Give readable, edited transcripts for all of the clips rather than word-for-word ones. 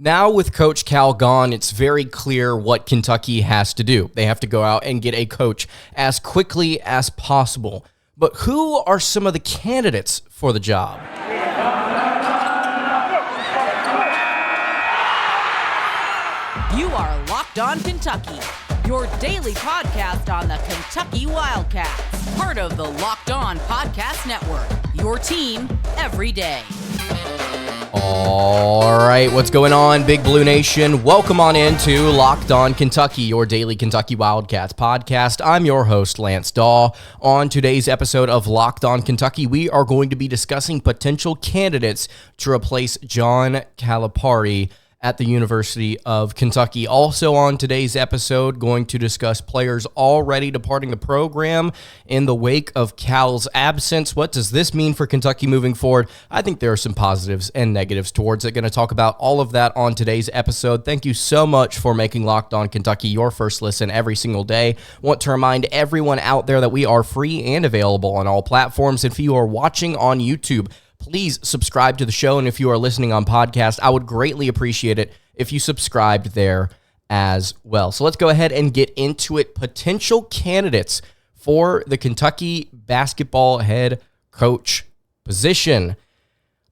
Now with Coach Cal gone, it's very clear what Kentucky has to do. They have to go out and get a coach as quickly as possible. But who are some of the candidates for the job? You are Locked On Kentucky, your daily podcast on the Kentucky Wildcats. Part of the Locked On Podcast Network, your team every day. All right, what's going on, Big Blue Nation? Welcome on into Locked On Kentucky, your daily Kentucky Wildcats podcast. I'm your host, Lance Dawe. On today's episode of Locked On Kentucky, we are going to be discussing potential candidates to replace John Calipari at the University of Kentucky. Also on today's episode, going to discuss players already departing the program in the wake of Cal's absence. What does this mean for Kentucky moving forward? I think there are some positives and negatives towards it. Going to talk about all of that on today's episode. Thank you so much for making Locked On Kentucky your first listen every single day. Want to remind everyone out there that we are free and available on all platforms. If you are watching on YouTube, please subscribe to the show, and if you are listening on podcast, I would greatly appreciate it if you subscribed there as well. So let's go ahead and get into it. Potential candidates for the Kentucky basketball head coach position.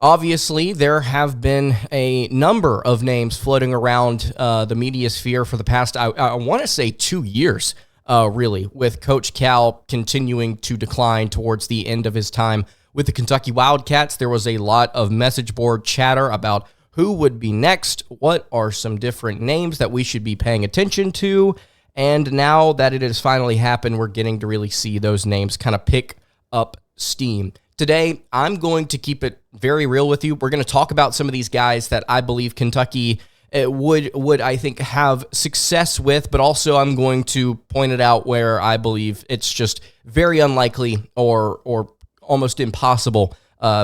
Obviously, there have been a number of names floating around the media sphere for the past, I want to say 2 years, really, with Coach Cal continuing to decline towards the end of his time with the Kentucky Wildcats. There was a lot of message board chatter about who would be next, what are some different names that we should be paying attention to, and now that it has finally happened, we're getting to really see those names kind of pick up steam. Today, I'm going to keep it very real with you. We're going to talk about some of these guys that I believe Kentucky would I think have success with, but also I'm going to point it out where I believe it's just very unlikely or almost impossible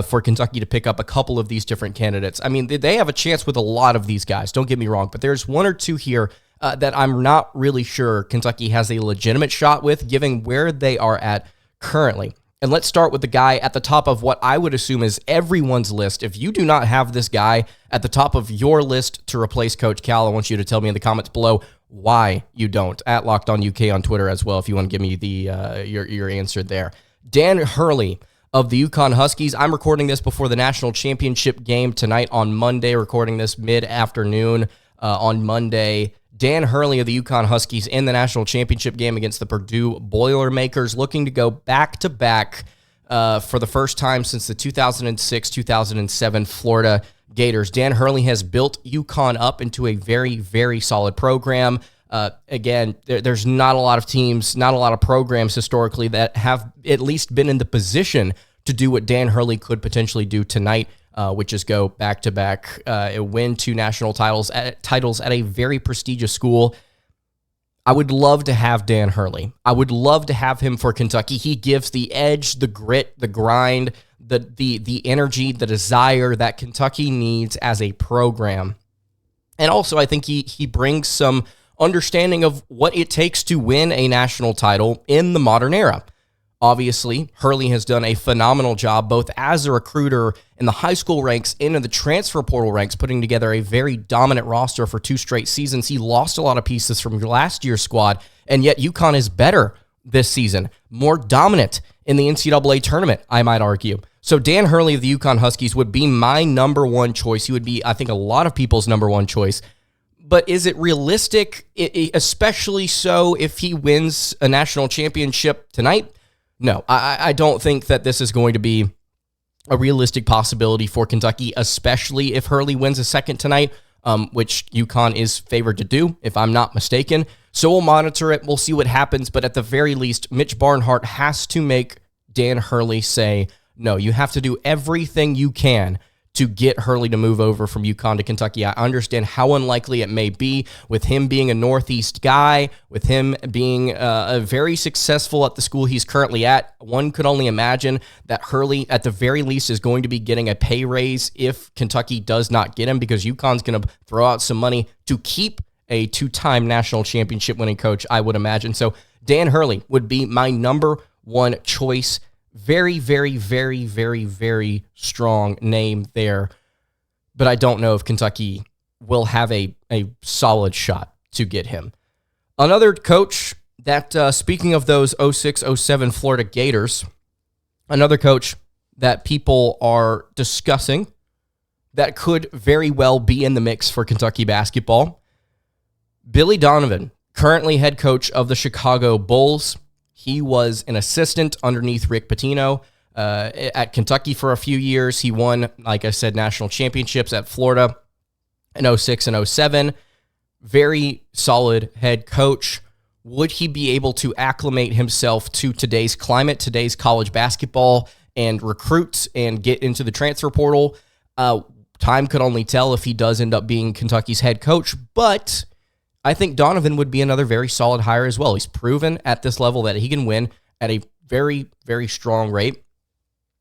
for Kentucky to pick up a couple of these different candidates. I mean, they have a chance with a lot of these guys, don't get me wrong, but there's one or two here that I'm not really sure Kentucky has a legitimate shot with, given where they are at currently. And let's start with the guy at the top of what I would assume is everyone's list. If you do not have this guy at the top of your list to replace Coach Cal, I want you to tell me in the comments below why you don't. At Locked On UK on Twitter as well, if you want to give me the your answer there. Dan Hurley of the UConn Huskies. I'm recording this before the national championship game tonight on Monday, recording this mid-afternoon on Monday. Dan Hurley of the UConn Huskies in the national championship game against the Purdue Boilermakers, looking to go back-to-back for the first time since the 2006-2007 Florida Gators. Dan Hurley has built UConn up into a very, very solid program. Again, there's not a lot of teams, not a lot of programs historically that have at least been in the position to do what Dan Hurley could potentially do tonight, which is go back-to-back, win two national titles at a very prestigious school. I would love to have Dan Hurley. I would love to have him for Kentucky. He gives the edge, the grit, the grind, the energy, the desire that Kentucky needs as a program. And also, I think he brings some understanding of what it takes to win a national title in the modern era. Obviously, Hurley has done a phenomenal job both as a recruiter in the high school ranks and in the transfer portal ranks, putting together a very dominant roster for 2 straight seasons. He lost a lot of pieces from last year's squad, and yet UConn is better this season, more dominant in the NCAA tournament, I might argue. So Dan Hurley of the UConn Huskies would be my number one choice. He would be, I think, a lot of people's number one choice. But is it realistic, especially so if he wins a national championship tonight? No, I don't think that this is going to be a realistic possibility for Kentucky, especially if Hurley wins a second tonight, which UConn is favored to do, if I'm not mistaken. So we'll monitor it. We'll see what happens. But at the very least, Mitch Barnhart has to make Dan Hurley say, no, you have to do everything you can to get Hurley to move over from UConn to Kentucky. I understand how unlikely it may be with him being a Northeast guy, with him being very successful at the school he's currently at. One could only imagine that Hurley, at the very least, is going to be getting a pay raise if Kentucky does not get him, because UConn's going to throw out some money to keep a 2-time national championship winning coach, I would imagine. So Dan Hurley would be my number one choice. Very, very, very, very, very strong name there. But I don't know if Kentucky will have a solid shot to get him. Another coach that, speaking of those 06-07 Florida Gators, another coach that people are discussing that could very well be in the mix for Kentucky basketball, Billy Donovan, currently head coach of the Chicago Bulls. He was an assistant underneath Rick Pitino at Kentucky for a few years. He won, like I said, national championships at Florida in 06 and 07. Very solid head coach. Would he be able to acclimate himself to today's climate, today's college basketball, and recruit and get into the transfer portal? Time could only tell if he does end up being Kentucky's head coach, but I think Donovan would be another very solid hire as well. He's proven at this level that he can win at a very, very strong rate.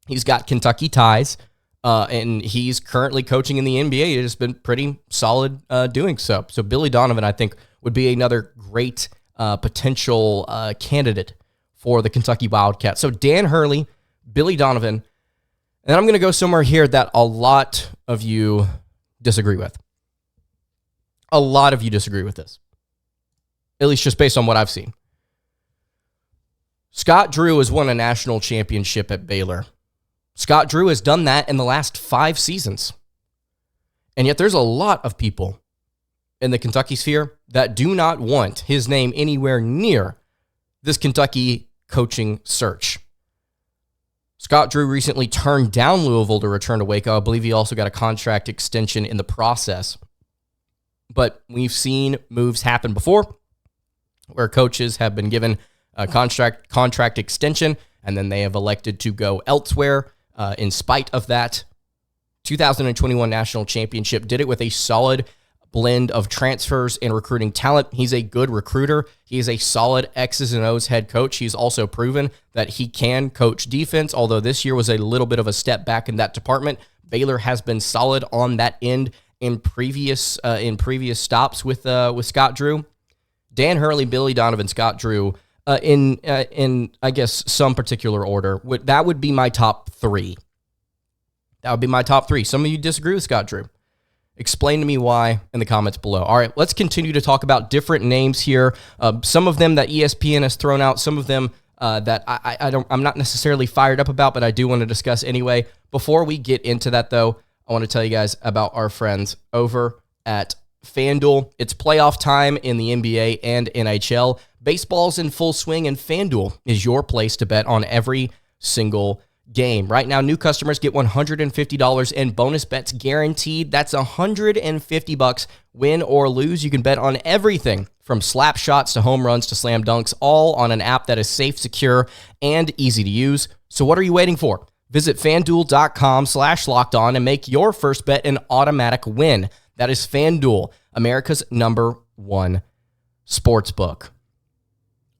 He's got Kentucky ties, and he's currently coaching in the NBA. It has been pretty solid doing so. So Billy Donovan, I think, would be another great potential candidate for the Kentucky Wildcats. So Dan Hurley, Billy Donovan, and I'm going to go somewhere here that a lot of you disagree with. A lot of you disagree with this, at least just based on what I've seen. Scott Drew has won a national championship at Baylor. Scott Drew has done that in the last 5 seasons. And yet there's a lot of people in the Kentucky sphere that do not want his name anywhere near this Kentucky coaching search. Scott Drew recently turned down Louisville to return to Waco. I believe he also got a contract extension in the process. But we've seen moves happen before where coaches have been given a contract extension, and then they have elected to go elsewhere in spite of that. 2021 National Championship did it with a solid blend of transfers and recruiting talent. He's a good recruiter. He is a solid X's and O's head coach. He's also proven that he can coach defense, although this year was a little bit of a step back in that department. Baylor has been solid on that end in previous stops with Scott Drew. Dan Hurley, Billy Donovan, Scott Drew, in I guess some particular order. That would be my top 3. That would be my top 3. Some of you disagree with Scott Drew. Explain to me why in the comments below. All right, let's continue to talk about different names here. Some of them that ESPN has thrown out, some of them that I'm not necessarily fired up about, but I do want to discuss anyway. Before we get into that, though, I want to tell you guys about our friends over at FanDuel. It's playoff time in the NBA and NHL. Baseball's in full swing, and FanDuel is your place to bet on every single game. Right now, new customers get $150 in bonus bets guaranteed. That's $150 win or lose. You can bet on everything from slap shots to home runs to slam dunks, all on an app that is safe, secure, and easy to use. So what are you waiting for? Visit FanDuel.com/lockedon and make your first bet an automatic win. That is FanDuel, America's #1 sportsbook.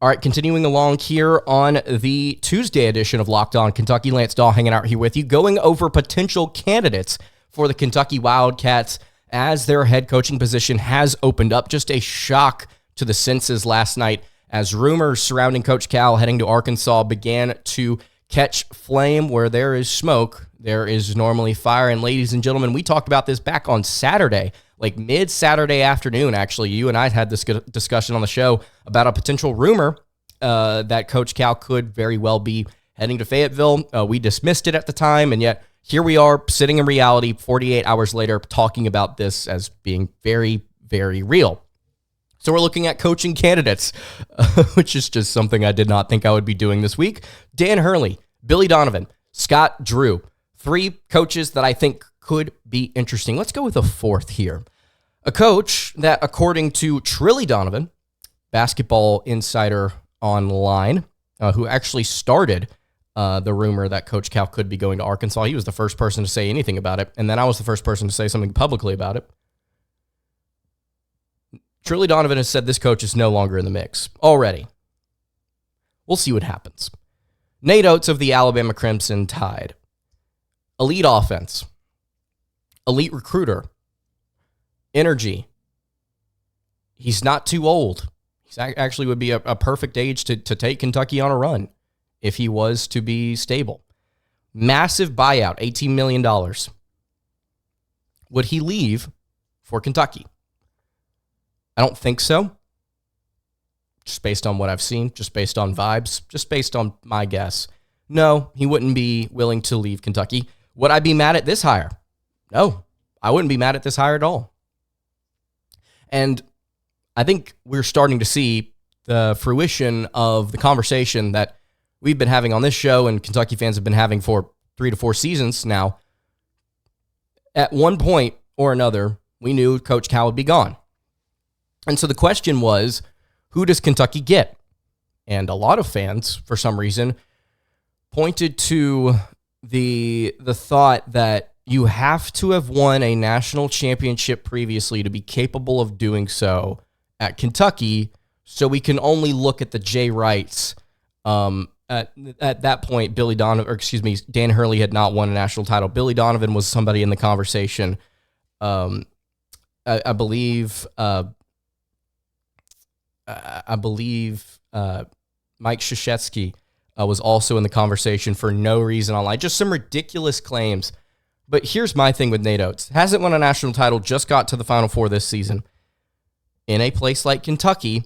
All right, continuing along here on the Tuesday edition of Locked On Kentucky, Lance Dawe hanging out here with you, going over potential candidates for the Kentucky Wildcats as their head coaching position has opened up. Just a shock to the senses last night as rumors surrounding Coach Cal heading to Arkansas began to catch flame. Where there is smoke, there is normally fire. And ladies and gentlemen, we talked about this back on Saturday, like mid-Saturday afternoon, actually. You and I had this discussion on the show about a potential rumor that Coach Cal could very well be heading to Fayetteville. We dismissed it at the time, and yet here we are sitting in reality 48 hours later talking about this as being very, very real. So we're looking at coaching candidates, which is just something I did not think I would be doing this week. Dan Hurley, Billy Donovan, Scott Drew, 3 coaches that I think could be interesting. Let's go with a 4th here. A coach that, according to Trilly Donovan, Basketball Insider Online, who actually started the rumor that Coach Cal could be going to Arkansas. He was the first person to say anything about it, and then I was the first person to say something publicly about it. Trilly Donovan has said this coach is no longer in the mix already. We'll see what happens. Nate Oats of the Alabama Crimson Tide. Elite offense. Elite recruiter. Energy. He's not too old. He actually would be a perfect age to take Kentucky on a run if he was to be stable. Massive buyout, $18 million. Would he leave for Kentucky? I don't think so. Just based on what I've seen, just based on vibes, just based on my guess. No, he wouldn't be willing to leave Kentucky. Would I be mad at this hire? No, I wouldn't be mad at this hire at all. And I think we're starting to see the fruition of the conversation that we've been having on this show and Kentucky fans have been having for 3 to 4 seasons now. At one point or another, we knew Coach Cal would be gone. And so the question was, who does Kentucky get? And a lot of fans, for some reason, pointed to the thought that you have to have won a national championship previously to be capable of doing so at Kentucky, so we can only look at the Jay Wrights. At that point, Dan Hurley had not won a national title. Billy Donovan was somebody in the conversation. I believe Mike Krzyzewski was also in the conversation for no reason online. Just some ridiculous claims. But here's my thing with Nate Oats. Hasn't won a national title, just got to the Final Four this season. In a place like Kentucky,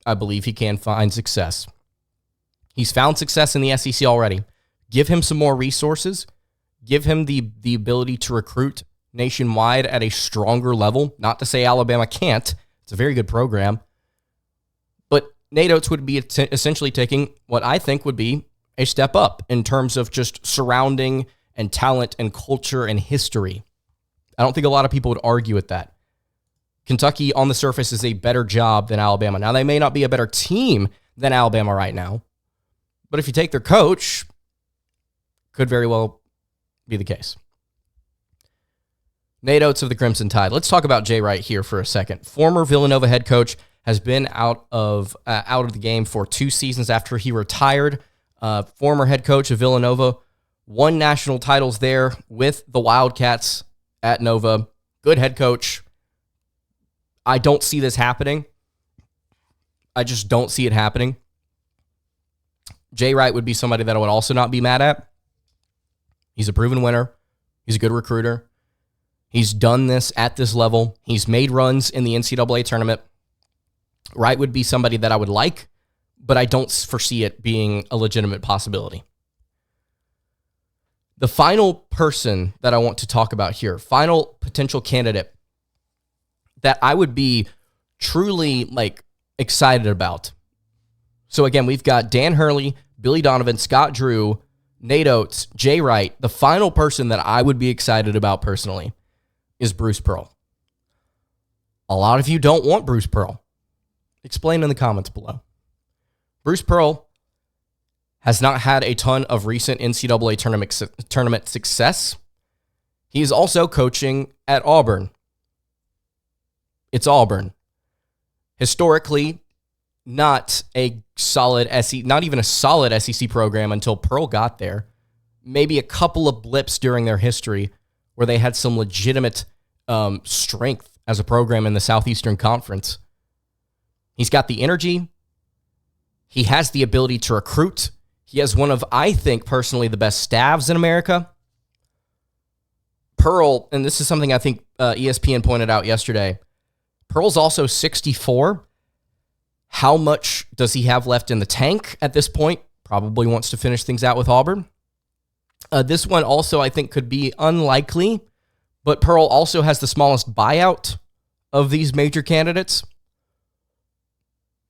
I believe he can find success. He's found success in the SEC already. Give him some more resources. Give him the ability to recruit nationwide at a stronger level. Not to say Alabama can't. It's a very good program. But Nate Oats would be essentially taking what I think would be a step up in terms of just surrounding and talent and culture and history. I don't think a lot of people would argue with that. Kentucky, on the surface, is a better job than Alabama. Now, they may not be a better team than Alabama right now, but if you take their coach, could very well be the case. Nate Oats of the Crimson Tide. Let's talk about Jay Wright here for a second. Former Villanova head coach, has been out of the game for 2 seasons after he retired. Former head coach of Villanova, won national titles there with the Wildcats at Nova. Good head coach. I don't see this happening. I just don't see it happening. Jay Wright would be somebody that I would also not be mad at. He's a proven winner. He's a good recruiter. He's done this at this level. He's made runs in the NCAA tournament. Wright would be somebody that I would like, but I don't foresee it being a legitimate possibility. The final person that I want to talk about here, final potential candidate that I would be truly excited about. So again, we've got Dan Hurley, Billy Donovan, Scott Drew, Nate Oats, Jay Wright. The final person that I would be excited about personally is Bruce Pearl. A lot of you don't want Bruce Pearl. Explain in the comments below. Bruce Pearl has not had a ton of recent NCAA tournament success. He is also coaching at Auburn. It's Auburn. Historically, not a solid not even a solid SEC program until Pearl got there. Maybe a couple of blips during their history where they had some legitimate strength as a program in the Southeastern Conference. He's got the energy. He has the ability to recruit. He has one of, I think, personally, the best staffs in America. Pearl, and this is something I think ESPN pointed out yesterday, Pearl's also 64. How much does he have left in the tank at this point? Probably wants to finish things out with Auburn. This one also, I think, could be unlikely, but Pearl also has the smallest buyout of these major candidates.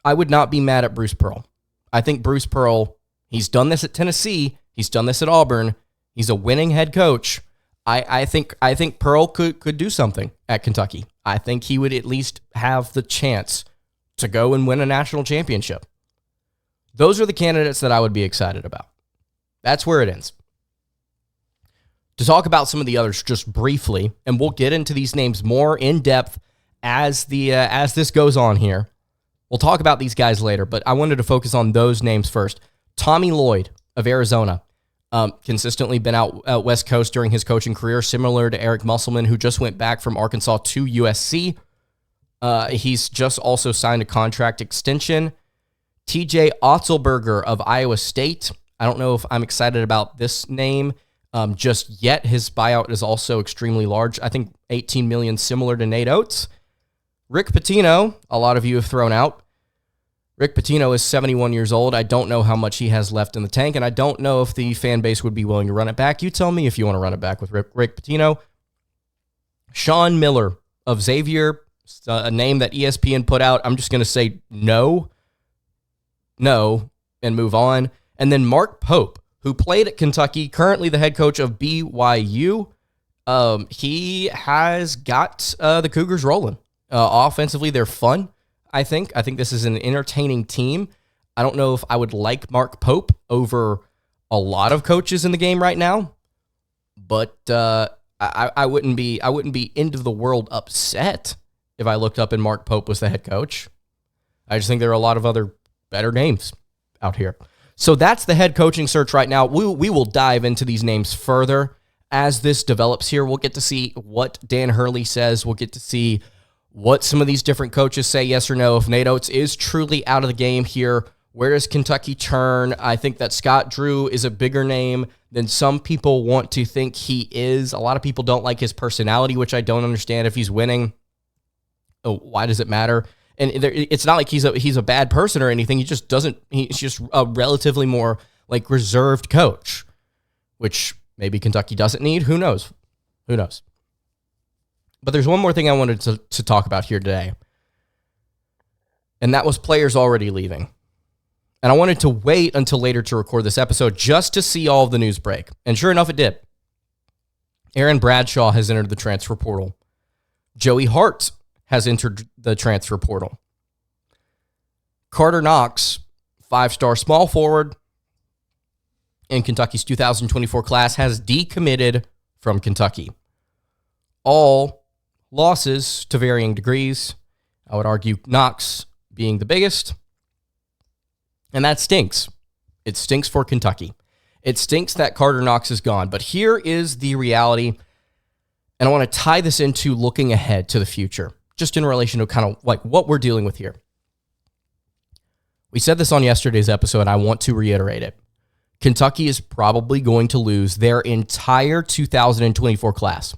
I would not be mad at Bruce Pearl. I think Bruce Pearl, he's done this at Tennessee. He's done this at Auburn. He's a winning head coach. I think Pearl could do something at Kentucky. I think he would at least have the chance to go and win a national championship. Those are the candidates that I would be excited about. That's where it ends. To talk about some of the others just briefly, and we'll get into these names more in depth as this goes on here. We'll talk about these guys later, but I wanted to focus on those names first. Tommy Lloyd of Arizona, consistently been out West Coast during his coaching career, similar to Eric Musselman, who just went back from Arkansas to USC. He's just also signed a contract extension. TJ Otzelberger of Iowa State. I don't know if I'm excited about this name. just yet. His buyout is also extremely large. I think $18 million, similar to Nate Oats. Rick Pitino, a lot of you have thrown out. Rick Pitino is 71 years old. I don't know how much he has left in the tank, and I don't know if the fan base would be willing to run it back. You tell me if you want to run it back with Rick Pitino. Sean Miller of Xavier, a name that ESPN put out. I'm just going to say no, and move on. And then Mark Pope, who played at Kentucky, currently the head coach of BYU. He has got the Cougars rolling. Offensively, they're fun. I think this is an entertaining team. I don't know if I would like Mark Pope over a lot of coaches in the game right now, but I wouldn't be into the world upset if I looked up and Mark Pope was the head coach. I just think there are a lot of other better names out here. So that's the head coaching search right now. We will dive into these names further as this develops here. We'll get to see what Dan Hurley says. We'll get to see what some of these different coaches say, yes or no. If Nate Oats is truly out of the game here, where does Kentucky turn? I think that Scott Drew is a bigger name than some people want to think he is. A lot of people don't like his personality, which I don't understand. If he's winning, why does it matter? And it's not like he's a bad person or anything. He's just a relatively more like reserved coach, which maybe Kentucky doesn't need. Who knows? But there's one more thing I wanted to talk about here today, and that was players already leaving. And I wanted to wait until later to record this episode just to see all of the news break. And sure enough, it did. Aaron Bradshaw has entered the transfer portal. Joey Hart has entered the transfer portal. Karter Knox, 5-star small forward in Kentucky's 2024 class, has decommitted from Kentucky. All losses to varying degrees. I would argue Knox being the biggest. And that stinks. It stinks for Kentucky. It stinks that Karter Knox is gone. But here is the reality. And I want to tie this into looking ahead to the future, just in relation to kind of like what we're dealing with here. We said this on yesterday's episode, and I want to reiterate it. Kentucky is probably going to lose their entire 2024 class.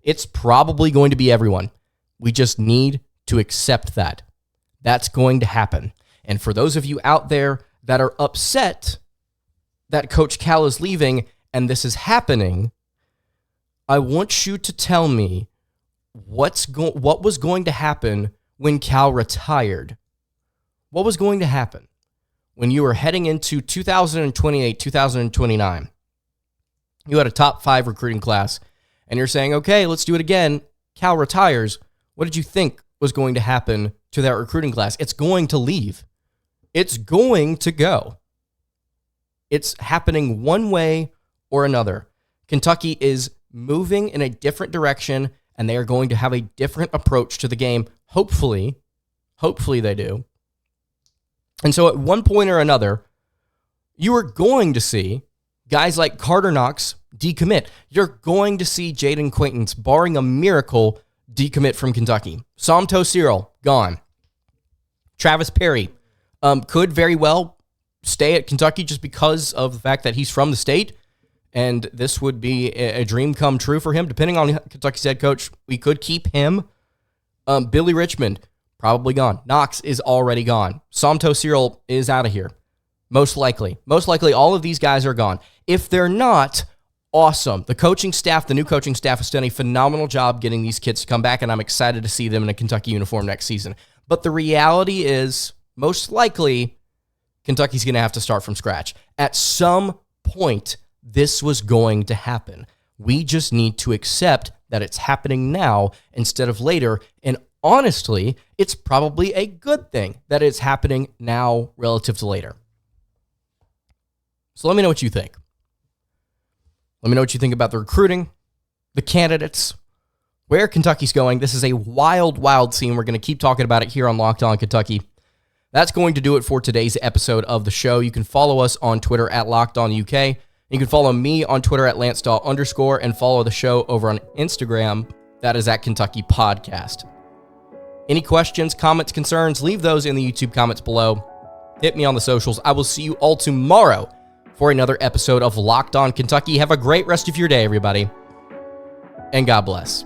It's probably going to be everyone. We just need to accept that. That's going to happen. And for those of you out there that are upset that Coach Cal is leaving and this is happening, I want you to tell me what was going to happen when Cal retired. What was going to happen when you were heading into 2028, 2029? You had a top 5 recruiting class. And you're saying, okay, let's do it again. Cal retires. What did you think was going to happen to that recruiting class? It's going to leave. It's going to go. It's happening one way or another. Kentucky is moving in a different direction, and they are going to have a different approach to the game. Hopefully they do. And so at one point or another, you are going to see guys like Karter Knox decommit. You're going to see Jaden Quaintance, barring a miracle, decommit from Kentucky. Somto Cyril, gone. Travis Perry could very well stay at Kentucky just because of the fact that he's from the state, and this would be a dream come true for him. Depending on Kentucky's head coach, we could keep him. Billy Richmond, probably gone. Knox is already gone. Somto Cyril is out of here. Most likely, all of these guys are gone. If they're not, awesome. The coaching staff, the new coaching staff, has done a phenomenal job getting these kids to come back, and I'm excited to see them in a Kentucky uniform next season. But the reality is, most likely, Kentucky's going to have to start from scratch. At some point, this was going to happen. We just need to accept that it's happening now instead of later. And honestly, it's probably a good thing that it's happening now relative to later. So let me know what you think. Let me know what you think about the recruiting, the candidates, where Kentucky's going. This is a wild, wild scene. We're going to keep talking about it here on Locked On Kentucky. That's going to do it for today's episode of the show. You can follow us on Twitter at LockedOnUK. You can follow me on Twitter at LanceDawe_ and follow the show over on Instagram. That is at Kentucky Podcast. Any questions, comments, concerns, leave those in the YouTube comments below. Hit me on the socials. I will see you all tomorrow for another episode of Locked On Kentucky. Have a great rest of your day, everybody, and God bless.